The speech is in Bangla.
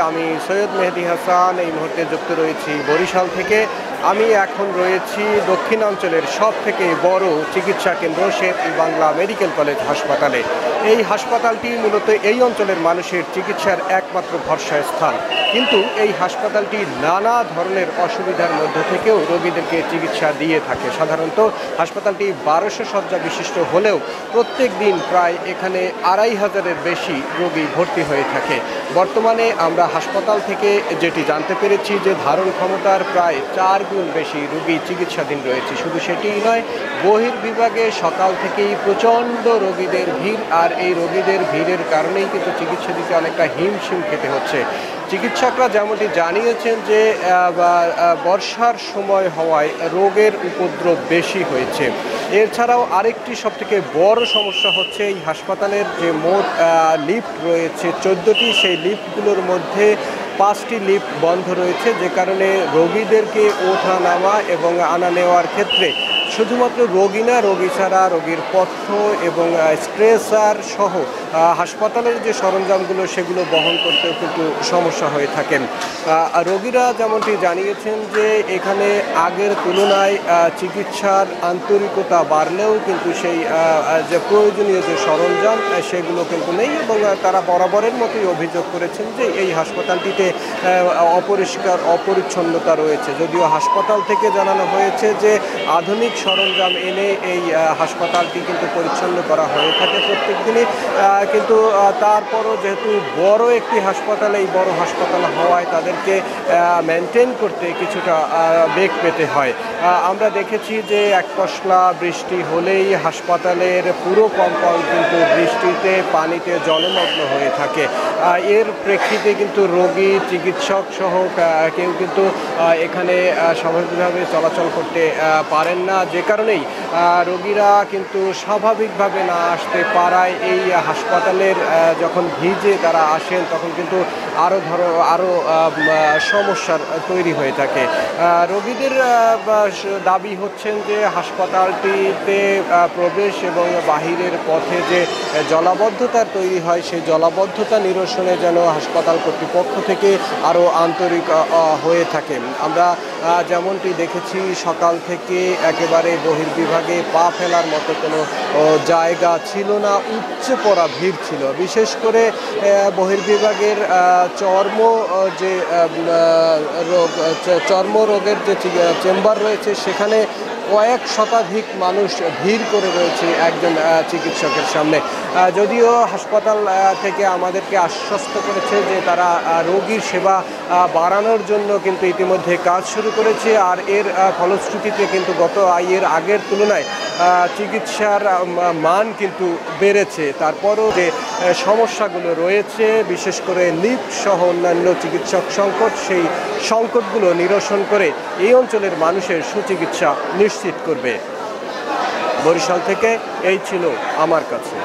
আমি সৈয়দ মেহেদী হাসান এই মুহূর্তে যুক্ত রয়েছি বরিশাল থেকে। আমি এখন রয়েছি দক্ষিণাঞ্চলের সবথেকে বড় চিকিৎসা কেন্দ্র শের-ই-বাংলা মেডিকেল কলেজ হাসপাতালে। এই হাসপাতালটি মূলত এই অঞ্চলের মানুষের চিকিৎসার একমাত্র ভরসার স্থান, কিন্তু এই হাসপাতালটি নানা ধরনের অসুবিধার মধ্য থেকেও রোগীদেরকে চিকিৎসা দিয়ে থাকে। সাধারণত হাসপাতালটি 1200 শয্যা বিশিষ্ট হলেও প্রত্যেক দিন প্রায় এখানে 2500-এর বেশি রোগী ভর্তি হয়ে থাকে। বর্তমানে আমরা হাসপাতাল থেকে যেটি জানতে পেরেছি যে ধারণ ক্ষমতার প্রায় 4 গুণ বেশি রোগী চিকিৎসাধীন রয়েছে। শুধু সেটিই নয়, বহির্বিভাগে সকাল থেকেই প্রচণ্ড রোগীদের ভিড়, আর এই রোগীদের ভিড়ের কারণেই কিন্তু চিকিৎসা দিতে অনেকটা হিমশিম খেতে হচ্ছে। চিকিৎসকরা যেমনটি জানিয়েছেন যে বর্ষার সময় হওয়ায় রোগের উপদ্রব বেশি হয়েছে। এছাড়াও আরেকটি সবথেকে বড় সমস্যা হচ্ছে এই হাসপাতালের যে মোট লিফট রয়েছে 14টি, সেই লিফটগুলোর মধ্যে 5টি লিফট বন্ধ রয়েছে, যে কারণে রোগীদেরকে ওঠা নামা এবং আনা নেওয়ার ক্ষেত্রে শুধুমাত্র রোগী না, রোগী ছাড়া রোগীর পথ্য এবং স্ট্রেচার সহ হাসপাতালের যে সরঞ্জামগুলো সেগুলো বহন করতেও কিন্তু সমস্যা হয়ে থাকেন। রোগীরা যেমনটি জানিয়েছেন যে এখানে আগের তুলনায় চিকিৎসার আন্তরিকতা বাড়লেও কিন্তু সেই যে প্রয়োজনীয় যে সরঞ্জাম সেগুলো কিন্তু নেই, এবং তারা বরাবরের মতোই অভিযোগ করেছেন যে এই হাসপাতালটিতে অপরিষ্কার অপরিচ্ছন্নতা রয়েছে। যদিও হাসপাতাল থেকে জানানো হয়েছে যে আধুনিক সরঞ্জাম এনে এই হাসপাতালটি কিন্তু পরিচ্ছন্ন করা হয়ে থাকে প্রত্যেক দিনই, কিন্তু তারপরও যেহেতু বড় একটি হাসপাতাল, এই বড় হাসপাতাল হওয়ায় তাদেরকে মেনটেন করতে কিছুটা বেগ পেতে হয়। আমরা দেখেছি যে এক পশলা বৃষ্টি হলেই হাসপাতালের পুরো কম্পাউন্ড কিন্তু বৃষ্টিতে পানিতে জলমগ্ন হয়ে থাকে। এর প্রেক্ষিতে কিন্তু রোগী, চিকিৎসক সহ কেউ কিন্তু এখানে স্বাভাবিকভাবে চলাচল করতে পারেন না, যে কারণেই রোগীরা কিন্তু স্বাভাবিকভাবে না আসতে পারায় এই হাসপাতালের যখন ভিজে তারা আসেন তখন কিন্তু আরও সমস্যার তৈরি হয়ে থাকে। রোগীদের দাবি হচ্ছেন যে হাসপাতালটিতে প্রবেশ এবং বাহিরের পথে যে জলাবদ্ধতা তৈরি হয় সেই জলাবদ্ধতা নিরসনে যেন হাসপাতাল কর্তৃপক্ষ থেকে আরও আন্তরিক হয়ে থাকে। আমরা যেমনটি দেখেছি সকাল থেকে একেবারে বহির্বিভাগে পা ফেলার মতো কোনো জায়গা ছিল না, উপচে পড়া ভিড় ছিল। বিশেষ করে বহির্বিভাগের চর্মরোগের যে চেম্বার রয়েছে সেখানে কয়েক শতাধিক মানুষ ভিড় করে রয়েছে একজন চিকিৎসকের সামনে। যদিও হাসপাতাল থেকে আমাদেরকে আশ্বস্ত করেছে যে তারা রোগীর সেবা বাড়ানোর জন্য কিন্তু ইতিমধ্যে কাজ শুরু করেছে, আর এর ফলশ্রুতিতে কিন্তু এর আগের তুলনায় চিকিৎসার মান কিন্তু বেড়েছে। তারপরও যে সমস্যাগুলো রয়েছে, বিশেষ করে লিফট সহ অন্যান্য চিকিৎসক সংকট, সেই সংকটগুলো নিরসন করে এই অঞ্চলের মানুষের সুচিকিৎসা নিশ্চিত করবে। বরিশাল থেকে এই ছিল আমার কাছে।